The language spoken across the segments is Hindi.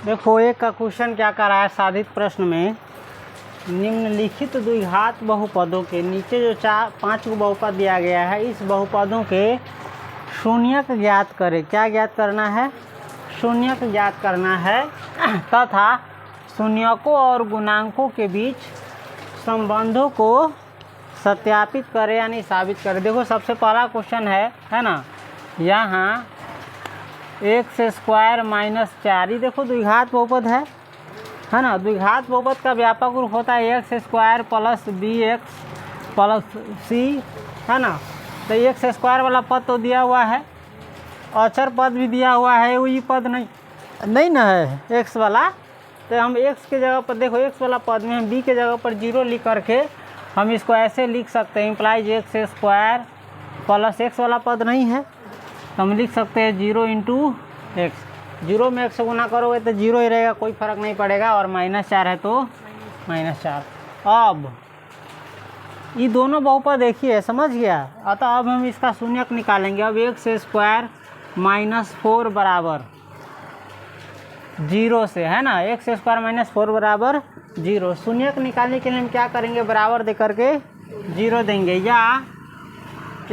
देखो एक का क्वेश्चन क्या कर रहा है साधित प्रश्न में, निम्नलिखित द्विघात बहुपदों के नीचे जो 5 को बहुपद दिया गया है, इस बहुपदों के शून्यक ज्ञात करें। क्या ज्ञात करना है? शून्यक ज्ञात करना है तथा शून्यकों और गुणांकों के बीच संबंधों को सत्यापित करें यानी साबित करें। देखो सबसे पहला क्वेश्चन है ना, यहाँ एक्स स्क्वायर माइनस 4, ये देखो द्विघात बहुपद है ना। द्विघात बहुपद का व्यापक रूप होता है X square plus B X plus C, है ना। तो एक्स स्क्वायर वाला पद तो दिया हुआ है, अचर पद भी दिया हुआ है, वही पद नहीं ना है एक्स वाला। तो हम एक्स के जगह पर, देखो एक्स वाला पद में हम बी के जगह पर 0 लिख करके हम इसको ऐसे लिख सकते हैं, implies x square plus x वाला पद नहीं है तो हम लिख सकते हैं 0 इंटू एक्स। 0 में एक्स से गुना करोगे तो 0 ही रहेगा, कोई फर्क नहीं पड़ेगा, और -4 है तो -4। अब ये दोनों बहुपद एक ही है, समझ गया। अतः अब हम इसका शून्यक निकालेंगे। अब एक्स स्क्वायर -4 बराबर 0 से, है ना, एक्स स्क्वायर -4 बराबर 0। शून्यक निकालने के लिए हम क्या करेंगे, बराबर दे करके 0 देंगे, या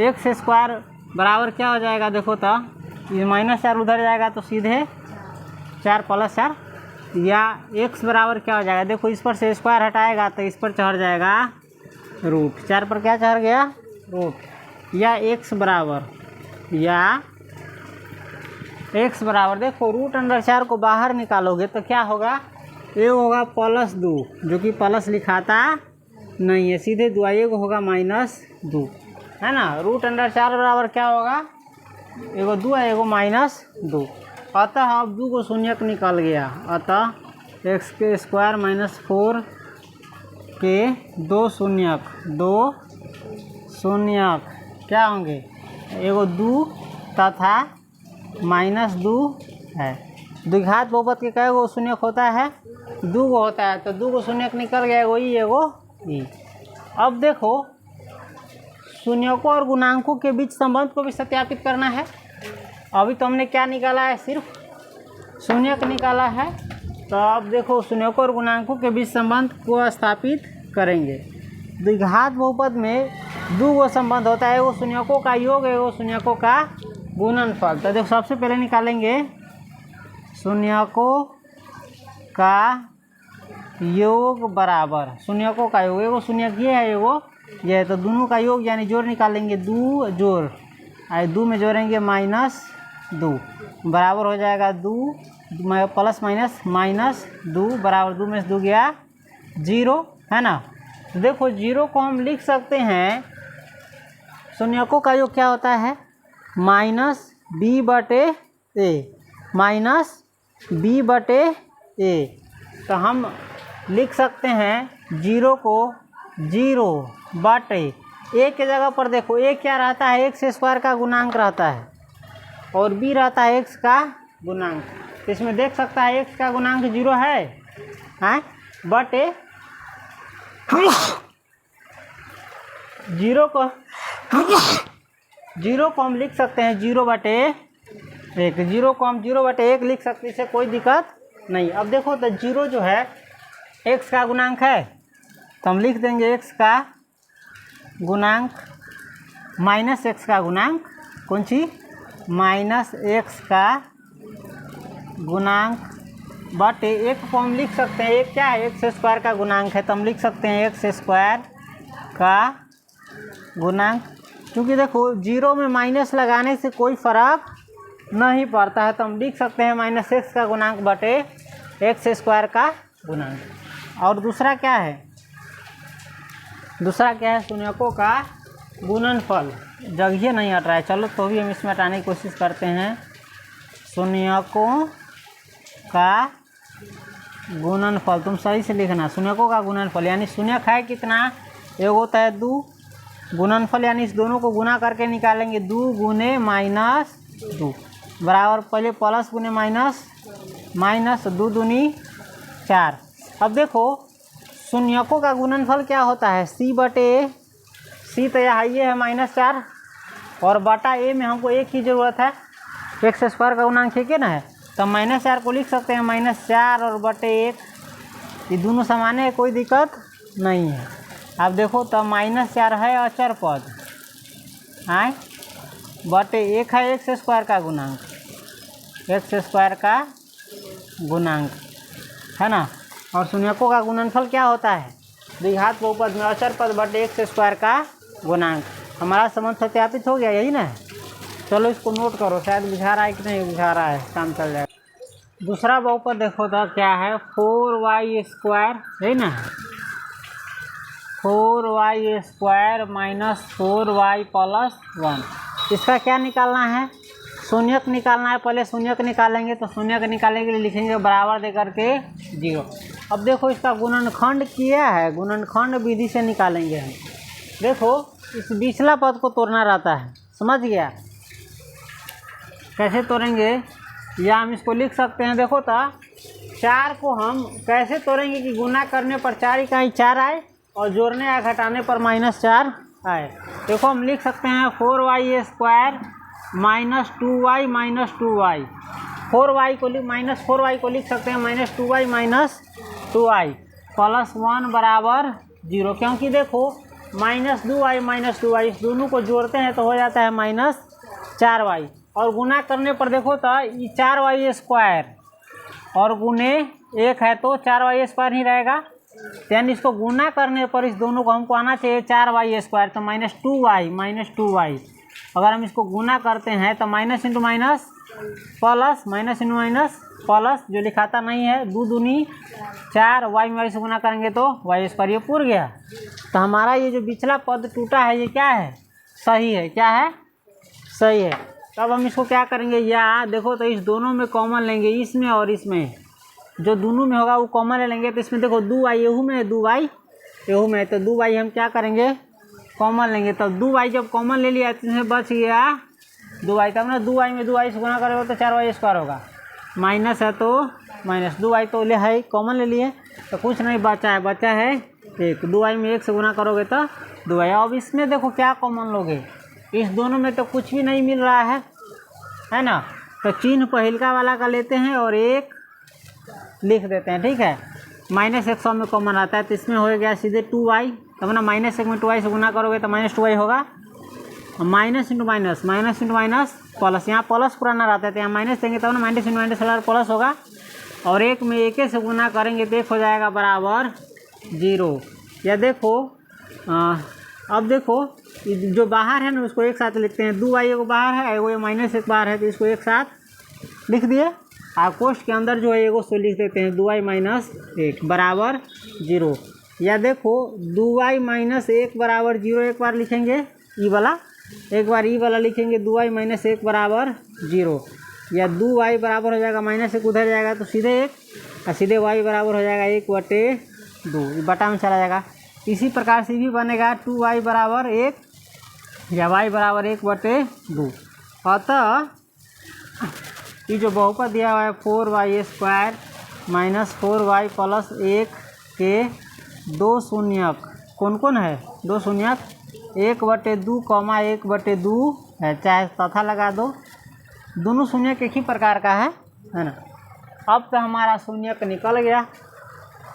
एक्स स्क्वायर बराबर क्या हो जाएगा, देखो तो ये -4 उधर जाएगा तो सीधे 4 + 4, या x बराबर क्या हो जाएगा, देखो इस पर से स्क्वायर हटाएगा तो इस पर चढ़ जाएगा रूट, 4 पर क्या चढ़ गया रूट, या x बराबर देखो √4 को बाहर निकालोगे तो क्या होगा, ये होगा +2 जो कि प्लस लिखाता नहीं है, सीधे 2 एगो होगा -2, है ना। √4 बराबर क्या होगा, एगो 2 है एगो -2। अतः अब 2 को शून्यक निकल गया, अतः एक्स के स्क्वायर -4 के 2 शून्यक क्या होंगे, एगो 2 तथा -2 है। द्विघात बहुपद के कई गो शून्यक होता है, 2 गो होता है, तो 2 को शून्यक निकल गया, एगो ई एगो ई। अब देखो शून्यकों और गुणांकों के बीच संबंध को भी सत्यापित करना है। अभी तो हमने क्या निकाला है, सिर्फ शून्यक निकाला है। तो अब देखो शून्यकों और गुणांकों के बीच संबंध को स्थापित करेंगे। द्विघात बहुपद में 2 गो संबंध होता है, एगो शून्यकों का योग, एगो शून्यकों का गुणनफल। तो देखो सबसे पहले निकालेंगे शून्यकों का योग बराबर शून्यकों का योग, एगो शून्यक ये है एगो ये है, तो दोनों का योग यानी जोड़ निकालेंगे, 2 जोड़ 2 में जोड़ेंगे -2 बराबर हो जाएगा 2 +- बराबर 2 में से 2 गया 0, है ना। तो देखो 0 को हम लिख सकते हैं, शून्यकों का योग क्या होता है, -b/a तो हम लिख सकते हैं 0 को 0/a के जगह पर देखो a क्या रहता है, एक्स स्क्वायर का गुणांक रहता है, और b रहता है x का गुणांक। तो इसमें देख सकता है x का गुणांक 0 है, बट 0 को हम लिख सकते हैं 0/1, 0 को हम 0/1 लिख सकते हैं, इससे कोई दिक्कत नहीं। अब देखो तो 0 जो है x का गुणांक है, तो हम लिख देंगे x का गुणांक -x का गुणांक, कौन सी -x का गुणांक बटे 1 को हम लिख सकते हैं, एक क्या है एक्स स्क्वायर का गुणांक है, तो हम लिख सकते हैं एक्स स्क्वायर का गुणांक। क्योंकि देखो 0 में माइनस लगाने से कोई फर्क नहीं पड़ता है, तो हम लिख सकते हैं -x का गुणांक बटे एक्स स्क्वायर का गुणांक। और दूसरा क्या है, शून्यकों का गुणनफल। जगह नहीं हट रहा है, चलो तो भी हम इसमें हटाने की कोशिश करते हैं। शून्यकों का गुणनफल, तुम सही से लिखना, शून्यकों का गुणनफल यानी शून्यक है कितना, एगो होता है 2, गुणनफल यानी इस दोनों को गुना करके निकालेंगे, 2 गुने -2 बराबर, पहले प्लस गुने माइनस 2 दूनी 4। अब देखो शून्यकों का गुणनफल क्या होता है, c/a, c तो यहाँ ये है -4, और बटा a में हमको एक की ज़रूरत है, एक्स स्क्वायर का गुणांक है ना है, तो -4 को लिख सकते हैं -4 और बटे 1, ये दोनों समान है, कोई दिक्कत नहीं है। अब देखो तो -4 है अचर पद, आए बटे 1 है एक्स स्क्वायर का गुणांक, एक्स स्क्वायर का गुणांक है ना। और शून्यकों का गुणनफल क्या होता है, द्विघात बहुपद में अचर पद बटे एक्स स्क्वायर का गुणांक। हमारा संबंध सत्यापित हो गया, यही ना। चलो इसको नोट करो, शायद बुझा रहा है कि नहीं बुझा रहा है, काम चल जाएगा। दूसरा बहुपद देखो तो क्या है, 4y स्क्वायर है ना, 4y square minus 4y plus 1। इसका क्या निकालना है, शून्यक निकालना है। पहले शून्यक निकालेंगे, तो शून्यक निकालने के लिए लिखेंगे बराबर दे करके 0। अब देखो इसका गुणनखंड किया है, गुणनखंड विधि से निकालेंगे हम। देखो इस पिछला पद को तोड़ना रहता है, समझ गया। कैसे तोड़ेंगे, या हम इसको लिख सकते हैं, देखो तो 4 को हम कैसे तोड़ेंगे कि गुना करने पर 4 इकाई 4 आए और जोड़ने या घटाने पर -4 आए। देखो हम लिख सकते हैं 4y square minus 2y minus 2y, 4y को -4y को लिख सकते हैं -2y माइनस 2y प्लस 1 बराबर 0, क्योंकि देखो -2y माइनस 2y इस दोनों को जोड़ते हैं तो हो जाता है -4y, और गुना करने पर देखो तो ये 4y स्क्वायर और गुने 1 है तो 4y स्क्वायर ही रहेगा, यानी इसको गुना करने पर इस दोनों को हमको आना चाहिए 4y स्क्वायर, तो -2y। अगर हम इसको गुना करते हैं तो minus into minus plus, minus into minus plus, जो लिखाता नहीं है, 2 दूनी 4, y में y से गुना करेंगे तो y स्क्वायर, ये पूर गया। तो हमारा ये जो पिछला पद टूटा है ये क्या है, सही है, क्या है, सही है। तब हम इसको क्या करेंगे, या देखो तो इस दोनों में कॉमन लेंगे, इसमें और इसमें, जो दोनों में होगा वो कॉमन ले लेंगे। तो इसमें देखो 2y यहू में है, 2y यहू में है, तो 2y हम क्या करेंगे, कॉमन लेंगे। तो 2y जब कॉमन ले लिया तो इसमें बच गया 2y, तब ना 2y में 2y से गुना करोगे तो 4y स्क्वायर होगा, माइनस है तो माइनस, 2y तो ले है कॉमन ले लिए तो कुछ नहीं बचा है, बचा है 1, 2y में 1 से गुना करोगे तो 2y। अब इसमें देखो क्या कॉमन लोगे, इस दोनों में तो कुछ भी नहीं मिल रहा है ना, तो चिन्ह पहिलका वाला का लेते हैं और 1 लिख देते हैं, ठीक है। -100 में कॉमन आता है तो इसमें हो गया सीधे 2y, तब ना -1 में 2y से गुना करोगे तो -2y होगा, minus into minus, minus into minus plus, यहाँ प्लस पुराना रहता है तो यहाँ माइनस देंगे तब ना माइनस इंटू माइनस प्लस होगा, और 1 में 1 से गुना करेंगे तो 1 हो जाएगा बराबर 0। या देखो अब देखो जो बाहर है ना उसको एक साथ लिखते हैं, 2y एगो बाहर है, एगो -1 बाहर है, तो इसको एक साथ लिख दिए। कोष्ठ के अंदर जो है एगो सो लिख देते हैं 2y माइनस 1 बराबर 0। या देखो 2y माइनस 1 बराबर 0 एक बार लिखेंगे, ई वाला एक बार ई वाला लिखेंगे, 2y माइनस 1 बराबर 0। या 2y बराबर हो जाएगा -1 उधर जाएगा तो सीधे 1, और सीधे y बराबर हो जाएगा 1/2, बटा में चला जाएगा। इसी प्रकार से भी बनेगा 2y बराबर 1 या y बराबर 1/2। अतः ये जो बहुपद दिया हुआ है 4y square minus 4y plus 1 के 2 शून्यक कौन कौन है, 2 शून्यक 1/2, 1/2 है, चाहे तथा लगा दो, दोनों शून्यक एक ही प्रकार का है ना। अब तो हमारा शून्यक निकल गया।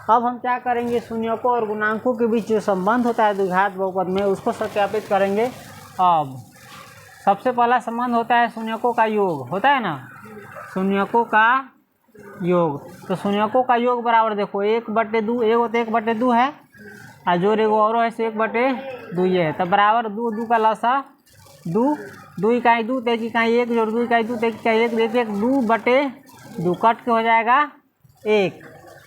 अब हम क्या करेंगे, शून्यकों और गुणांकों के बीच जो संबंध होता है द्विघात बहुपद में उसको सत्यापित करेंगे। अब सबसे पहला संबंध होता है शून्यकों का योग, होता है ना, शून्यकों का योग। तो शून्यकों का योग बराबर देखो 1/2, एगो तो 1/2 है और जो एगो और है 1/2 ये है, तब बराबर 2 का लसा 2 इकाई 2 तेज इकाई 1 जोड़ 2 इकाई 2 तेज इकाई 1 देखिए 2/2 कट के हो जाएगा 1,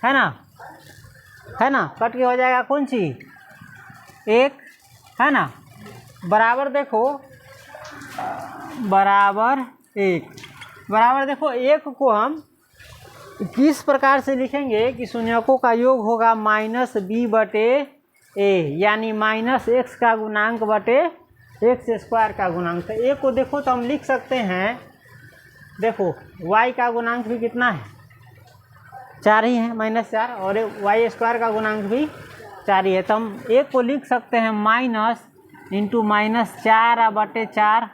है ना, कट के हो जाएगा कौन सी 1, है ना, बराबर देखो बराबर 1, बराबर देखो 1 को हम किस प्रकार से लिखेंगे कि शून्यकों का योग होगा -b/a, यानी -x का गुणांक बटे x स्क्वायर का गुणांक। तो a को देखो तो हम लिख सकते हैं, देखो y का गुणांक भी कितना है 4 ही है, -4, और y स्क्वायर का गुणांक भी 4 ही है, तो हम a को लिख सकते हैं माइनस इंटू -4/4।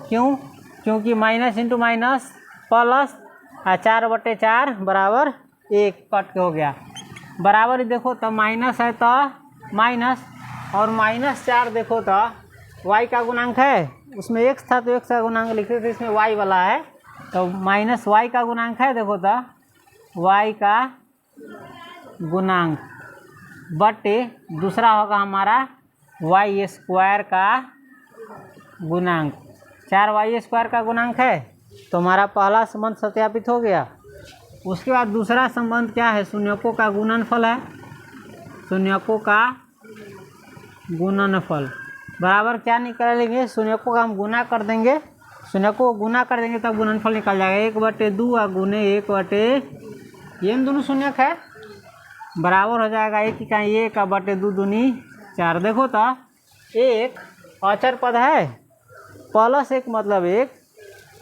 क्यों, क्योंकि माइनस इंटू माइनस प्लस 4/4 बराबर 1 कट के हो गया। बराबर देखो तो माइनस है तो माइनस, और -4 देखो तो y का गुणांक है, उसमें x था तो x का गुणांक लिखे थे, इसमें y वाला है तो -y का गुणांक है। देखो तो y का गुणांक बटे दूसरा होगा हमारा y² का गुणांक। 4y² का गुणांक है तो हमारा पहला संबंध सत्यापित हो गया। उसके बाद दूसरा संबंध क्या है, शून्यकों का गुणनफल है। शून्यकों का गुणनफल बराबर क्या निकालेंगे, शून्यकों का हम गुना कर देंगे, शून्यकों को गुना कर देंगे तब गुणनफल निकल जाएगा। 1/2 गुने 1/, ये दोनों शून्यक है, बराबर हो जाएगा 1 का 1/2 दूनी 4। देखो तो एक अचर पद है, प्लस 1 मतलब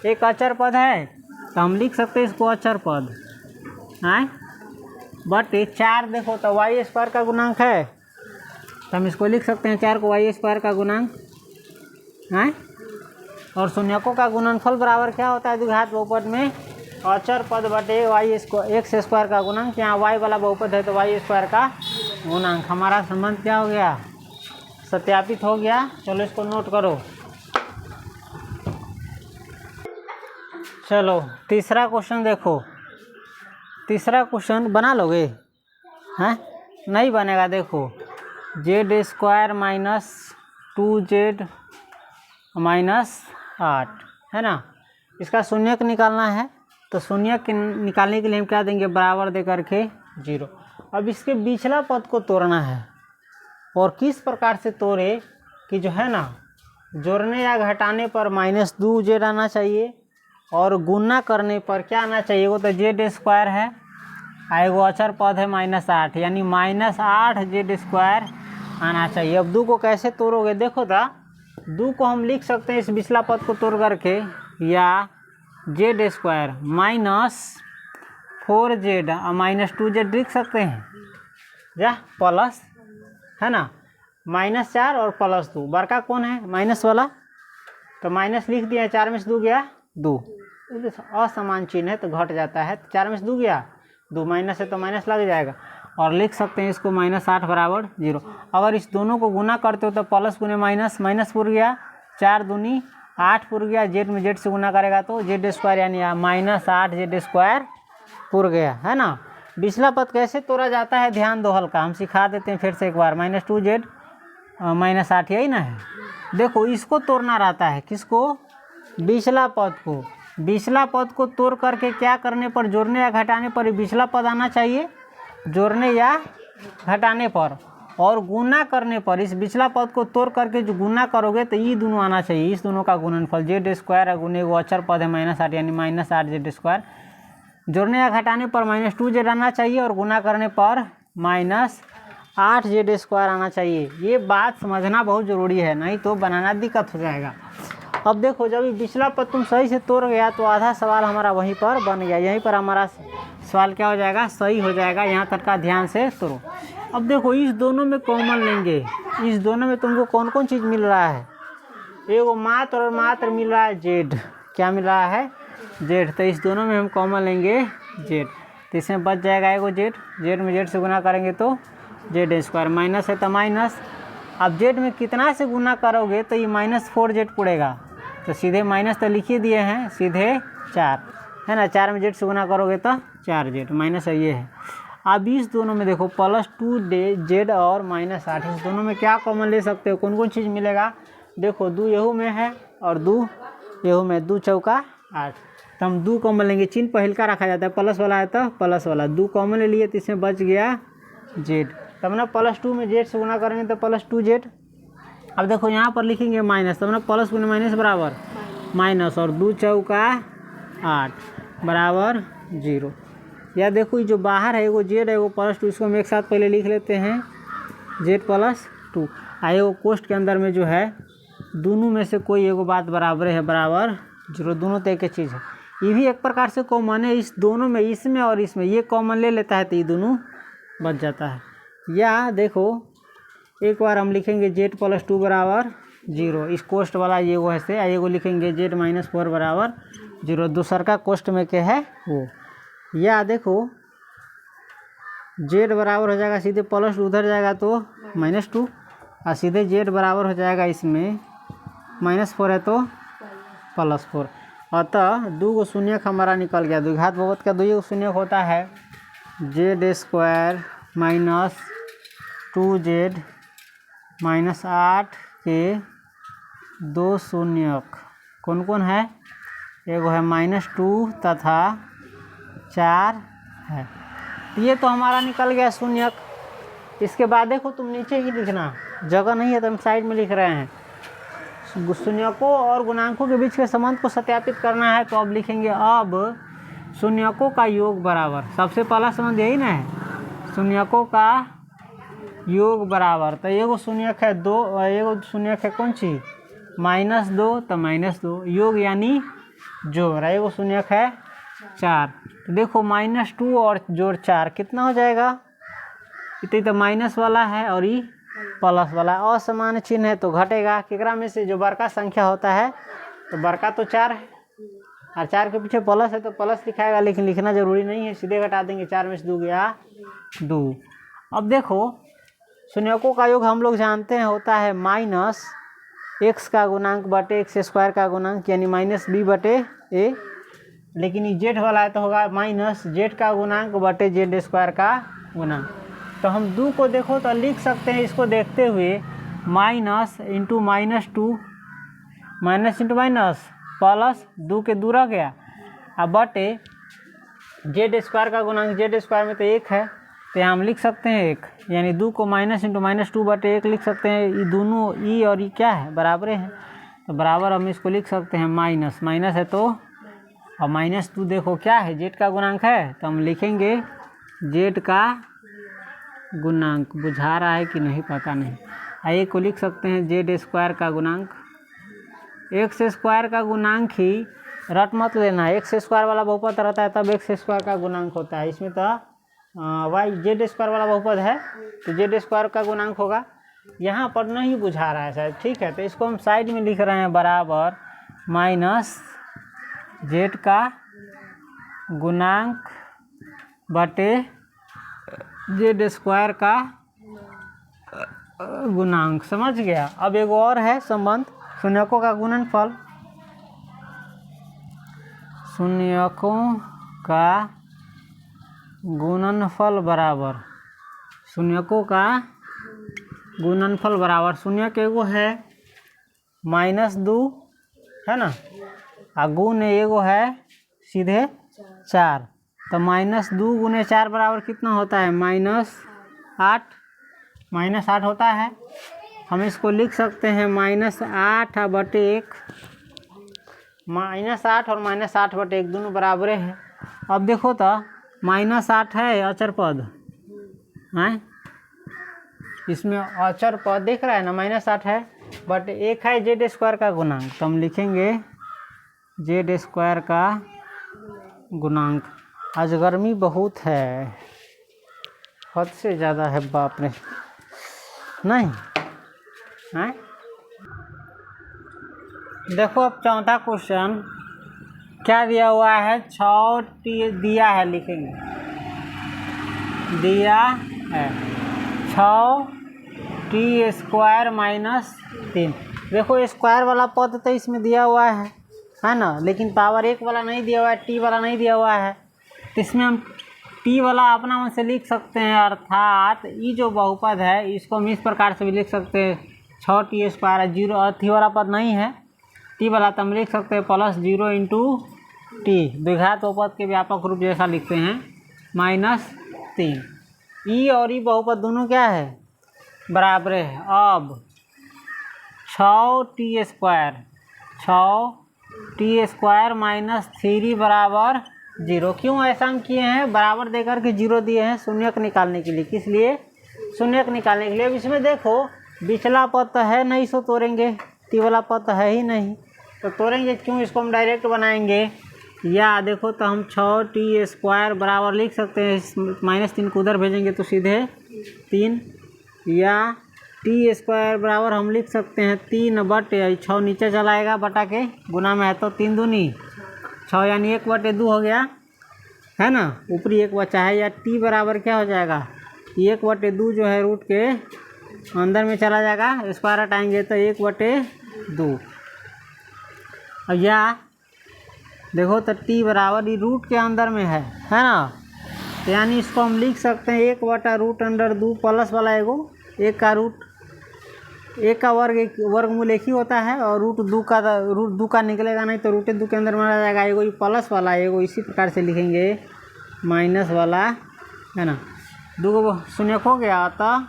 एक अचर पद है तो हम लिख सकते हैं इसको अचर पद है। बटे 4 देखो तो y² का गुणांक है तो हम इसको लिख सकते हैं 4 को y² का गुणांक है। और शून्यकों का गुणनफल बराबर क्या होता है द्विघात बहुपद में, अचर पद बटे x² का गुणांक। यहाँ y वाला बहुपद है तो y² का गुणांक। हमारा संबंध क्या हो गया, सत्यापित हो गया। चलो इसको नोट करो। चलो तीसरा क्वेश्चन देखो, तीसरा क्वेश्चन बना लोगे हैं, नहीं बनेगा। देखो z² - 2z - 8 है ना, इसका शून्यक निकालना है तो शून्यक निकालने के लिए हम क्या देंगे, बराबर दे करके 0। अब इसके पिछला पद को तोड़ना है, और किस प्रकार से तोड़े कि जो है ना जोड़ने या घटाने पर -2z आना चाहिए, और गुना करने पर क्या आना चाहिए, वो तो z² है, एगो अचर पद है -8, यानी -8z² आना चाहिए। अब 2 को कैसे तोड़ोगे, देखो तो 2 को हम लिख सकते हैं इस पिछला पद को तोड़ करके, या z² -4z और -2z लिख सकते हैं, या प्लस है ना, -4 और +2, बड़का कौन है माइनस वाला, तो माइनस लिख दिया। 4 में से 2 गया 2, असमान चिन्ह है तो घट जाता है, तो 4 में से 2 गया 2, माइनस है तो माइनस लग जाएगा। और लिख सकते हैं इसको -8 बराबर 0। अगर इस दोनों को गुना करते हो तो प्लस गुने माइनस, माइनस पुर गया 4 दूनी 8 पुर गया, जेड में जेड से गुना करेगा तो z² यानी -8z² पुर गया है ना। पिछला पद कैसे तोड़ा जाता है ध्यान दो हल्का, हम सिखा देते हैं फिर से एक बार। -2z -8 यही ना है। देखो इसको तोड़ना रहता है, किसको, पिछला पद को। पिछला पद को तोड़ करके क्या करने पर, जोड़ने या घटाने पर पिछला पद आना चाहिए, जोड़ने या घटाने पर। और गुना करने पर इस पिछला पद को तोड़ करके जो गुना करोगे तो ये दोनों आना चाहिए, इस दोनों का गुणनफल z² गुने वो अचर पद है -8 यानी -8z²। जोड़ने या घटाने पर -2z आना चाहिए, और गुना करने पर -8z² आना चाहिए। ये बात समझना बहुत ज़रूरी है, नहीं तो बनाना दिक्कत हो जाएगा। अब देखो जब ये पिछला पद तुम सही से तोड़ गया तो आधा सवाल हमारा वहीं पर बन गया, यहीं पर हमारा सवाल क्या हो जाएगा, सही हो जाएगा। यहाँ तक का ध्यान से तोड़ो। अब देखो इस दोनों में कॉमन लेंगे, इस दोनों में तुमको कौन कौन चीज़ मिल रहा है, एगो मात्र और मात्र मिल रहा है z, क्या मिल रहा है z, तो इस दोनों में हम कॉमन लेंगे z, तो इसमें बच जाएगा एगो z, z में z से गुना करेंगे तो z², माइनस है तो माइनस। अब z में कितना से गुना करोगे तो ये -4z पड़ेगा, तो सीधे माइनस तो लिखिए दिए हैं, सीधे 4 है ना, 4 में z से गुना करोगे तो 4z, माइनस है ये है। अब इस दोनों में देखो +2z और -8, इस दोनों में क्या कॉमन ले सकते हो, कौन कौन चीज़ मिलेगा। देखो 2 यहू में है और 2 यहू में, 2 चौका 8, तो हम 2 कॉमन लेंगे। चिन्ह पहल का रखा जाता है, प्लस वाला है तो प्लस वाला, 2 कॉमन ले लिए तो इसमें बच गया z, तब ना +2 में z से गुना करेंगे तो +2z। अब देखो यहाँ पर लिखेंगे माइनस, तब ना प्लस गुने माइनस बराबर माइनस, और 2 चौका 8 बराबर 0। या देखो ये जो बाहर है एगो z है एगो +2, इसको हम एक साथ पहले लिख लेते हैं z+2। एगो कोष्ठ के अंदर में जो है दोनों में से कोई एगो बात बराबर है, बराबर 0, दोनों तो एक ही चीज़ है। ये भी एक प्रकार से कॉमन है, इस दोनों में, इसमें और इसमें, ये कॉमन ले लेता है तो ये दोनों बच जाता है। या देखो एक बार हम लिखेंगे z+2 बराबर 0, इस कोष्ठ वाला ये वो है से, एगो लिखेंगे z-4 बराबर जीरो दूसर का कोष्ट में के है वो। या देखो जेड बराबर हो जाएगा सीधे प्लस उधर जाएगा तो -2 और सीधे जेड बराबर हो जाएगा इसमें -4 है तो +4। अतः 2 गो शून्यक हमारा निकल गया। द्विघात बहुपद का 2 शून्यक होता है z² - 2z - 8 के 2 शून्यक कौन कौन है? एगो है -2 तथा 4 है। ये तो हमारा निकल गया शून्यक। इसके बाद देखो तुम नीचे ही लिखना, जगह नहीं है तो हम साइड में लिख रहे हैं। शून्यकों और गुणांकों के बीच के संबंध को सत्यापित करना है तो अब लिखेंगे अब शून्यकों का योग बराबर, सबसे पहला संबंध यही ना है, शून्यकों का योग बराबर। तो एगो शून्यक है 2 और एगो शून्यक है कौन सी -2, तो -2 योग यानी जोड़। एगो शून्यक है 4। तो देखो -2 और जोड़ 4 कितना हो जाएगा? इतनी तो माइनस वाला है और ये प्लस वाला। असमान चिन्ह है तो घटेगा। केकरा में से जो बड़का संख्या होता है तो बड़का तो 4 है और 4 के पीछे प्लस है तो प्लस लिखाएगा, लेकिन लिखना जरूरी नहीं है, सीधे घटा देंगे। 4 में से 2 गया 2। अब देखो शून्यकों का योग हम लोग जानते हैं होता है -x का गुणांक बटे x² का गुणांक यानी -b/a, लेकिन ये जेड वाला है तो होगा -z का गुणांक बटे z² का गुणांक। तो हम 2 को देखो तो लिख सकते हैं इसको देखते हुए minus into -2 minus into minus plus 2 के 2 रह गया। अब बटे z² का गुणांक z² में तो 1 है तो यहाँ हम लिख सकते हैं 1, यानी 2 को माइनस इंटू -2 बटे 1 लिख सकते हैं। ये दोनों ई और ई क्या है बराबर हैं तो बराबर हम इसको लिख सकते हैं माइनस माइनस है तो, और -2 देखो क्या है जेड का गुणांक है तो हम लिखेंगे जेड का गुणांक। बुझा रहा है कि नहीं पता नहीं। आइए को लिख सकते हैं z² का गुणांक। x² का गुणांक ही रट मत लेना, x² वाला बहुपद रहता है तब x² का गुणांक होता है। इसमें तो z² वाला बहुपद है तो z² का गुणांक होगा। यहाँ पर नहीं बुझा रहा है शायद, ठीक है तो इसको हम साइड में लिख रहे हैं बराबर -z का गुणांक बटे z² का गुणांक। समझ गया? अब एक और है संबंध शून्यकों का गुणनफल। शून्यकों का गुणनफल बराबर, शून्यकों का गुणनफल बराबर, शून्यक एगो है -2 है ना, और गुण एगो है सीधे 4। तो -2 गुने 4 बराबर कितना होता है? -8 होता है। हम इसको लिख सकते हैं -8 बटे 1, -8 और -8 बटे 1 दोनों बराबर है। अब देखो तो -8 है अचर पद है, इसमें अचर पद दिख रहा है ना, -8 है बट 1 है z² का गुणांक तो हम लिखेंगे z² का गुणांक। आज गर्मी बहुत है, हद से ज़्यादा है, बाप रे नहीं है। देखो अब चौथा क्वेश्चन क्या दिया हुआ है? 6t दिया है, लिखेंगे दिया है 6t² - 3। देखो स्क्वायर वाला पद तो इसमें दिया हुआ है ना, लेकिन पावर 1 वाला नहीं दिया हुआ है, टी वाला नहीं दिया हुआ है। तो इसमें हम टी वाला अपना मन से लिख सकते हैं, अर्थात ये जो बहुपद है इसको हम इस प्रकार से भी लिख सकते हैं 6t² 0 अथी वाला पद नहीं है टी वाला, तो हम लिख सकते हैं +0 × t, द्विघात बहुपद के व्यापक रूप जैसा लिखते हैं -3। ई और ई बहुपद दोनों क्या है? बराबर है। अब 6t² 3 बराबर 0। क्यों ऐसा हम किए हैं? बराबर देकर के 0 दिए हैं शून्यक निकालने के लिए। किस लिए? शून्यक निकालने के लिए। अब इसमें देखो बिचला पद तो है नहीं, सो तोड़ेंगे, टी वाला पद तो है ही नहीं तो तोड़ेंगे क्यों, इसको हम डायरेक्ट बनाएंगे। या देखो तो हम 6t² बराबर लिख सकते हैं, -3 को उधर भेजेंगे तो सीधे 3, या t² बराबर हम लिख सकते हैं 3 बटे 6 नीचे चलाएगा बटा के, गुना में है तो 3 दूनी 6 यानी 1/2 हो गया है ना, ऊपरी एक बचा है। या टी बराबर क्या हो जाएगा, 1/2 जो है रूट के अंदर में चला जाएगा, स्क्वायर हटाएंगे तो 1/2। और या देखो तो टी बराबर ये रूट के अंदर में है ना, तो यानी इसको हम लिख सकते हैं 1/√2 प्लस वाला एगो एक का रूट, एक का वर्गमूल एक ही होता है, और रूट दो का निकलेगा नहीं तो √2 के अंदर मारा जाएगा। एगो ये प्लस वाला, एगो इसी प्रकार से लिखेंगे माइनस वाला है ना। 2 शून्य हो गया, अतः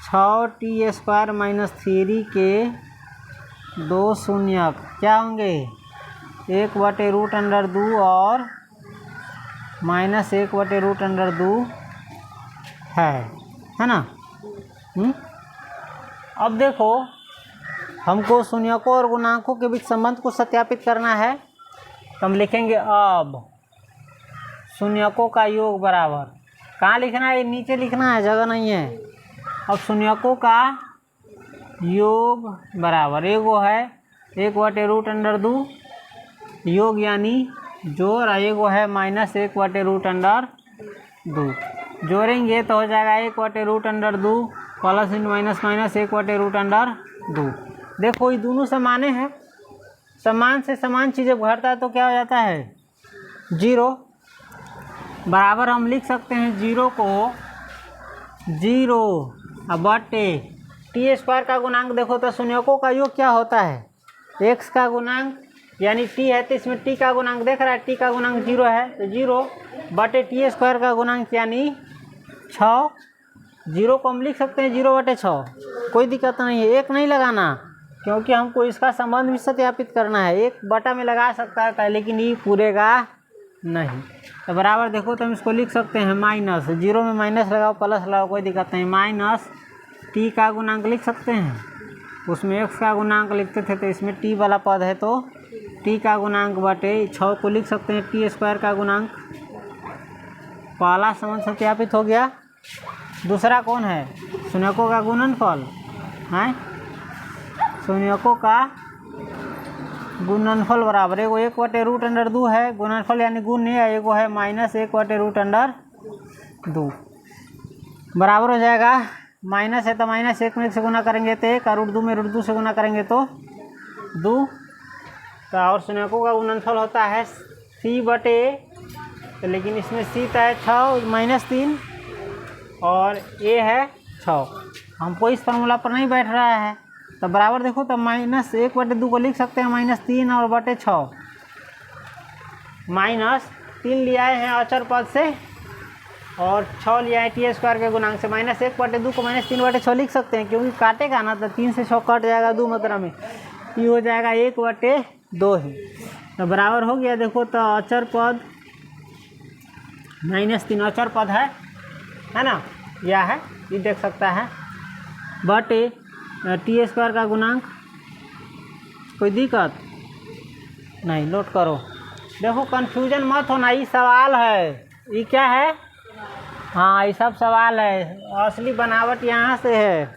6t² - 3 के 2 शून्यक क्या होंगे, 1/√2 और -1/√2 है ना। अब देखो हमको शून्यकों और गुणांकों के बीच संबंध को सत्यापित करना है, तो हम लिखेंगे अब शून्यकों का योग बराबर, कहाँ लिखना है, नीचे लिखना है, जगह नहीं है। अब शून्यकों का योग बराबर एगो है 1/√2 योग यानी जोड़, एगो है -1/√2 जोड़ेंगे तो हो जाएगा 1/√2 प्लस माइनस माइनस 1/√2। देखो ये दोनों समाने हैं, समान से समान चीज़ें घटता है तो क्या हो जाता है 0 बराबर। हम लिख सकते हैं 0 को 0 बटे t² का गुणांक। देखो तो शून्यकों का योग क्या होता है, x का गुणांक यानी t है तो इसमें t का गुणांक देख रहा है, t का गुणांक 0 है तो 0 बटे t² का गुणांक यानी 6। 0 को हम लिख सकते हैं 0/6, कोई दिक्कत नहीं है। एक नहीं लगाना क्योंकि हमको इसका संबंध भी सत्यापित करना है। एक बटा में लगा सकता है लेकिन ये पूरेगा नहीं, तो बराबर देखो तो हम इसको लिख सकते हैं माइनस, 0 में माइनस लगाओ प्लस लगाओ कोई दिक्कत नहीं, माइनस t का गुणांक लिख सकते हैं, उसमें x का गुणांक लिखते थे तो इसमें t वाला पद है तो t का गुणांक बटे 6 को लिख सकते हैं t² का गुणांक। पहला संबंध सत्यापित हो गया। दूसरा कौन है, शून्यकों का गुणनफल है, शून्यकों का गुणनफल बराबर एगो 1/√2 है गुणनफल यानी गुण है, एगो है -1/√2 बराबर हो जाएगा। माइनस है तो -1 में 1 से गुना करेंगे तो 1, और √2 में √2 से गुना करेंगे तो 2। तो और शून्यकों का गुणनफल होता है c बटे, तो लेकिन इसमें c तो है 6 -3 और a है 6, हमको इस फार्मूला पर नहीं बैठ रहा है तो बराबर देखो तो -1/2 को लिख सकते हैं -3 और बटे 6, -3 ले आए हैं अचर पद से और 6 ले आए t² के गुणांक से। -1/2 को -3/6 लिख सकते हैं क्योंकि काटेगा ना तो 3 से 6 कट जाएगा 2 मात्रा में, ये हो जाएगा 1/2 ही, तो बराबर हो गया। देखो तो अचर पद -3 अचर पद है ना, यह है ये देख सकता है, बटे t² का गुणांक, कोई दिक्कत नहीं, नोट करो। देखो कन्फ्यूजन मत होना, ये सवाल है, ये क्या है, हाँ ये सब सवाल है, असली बनावट यहाँ से है।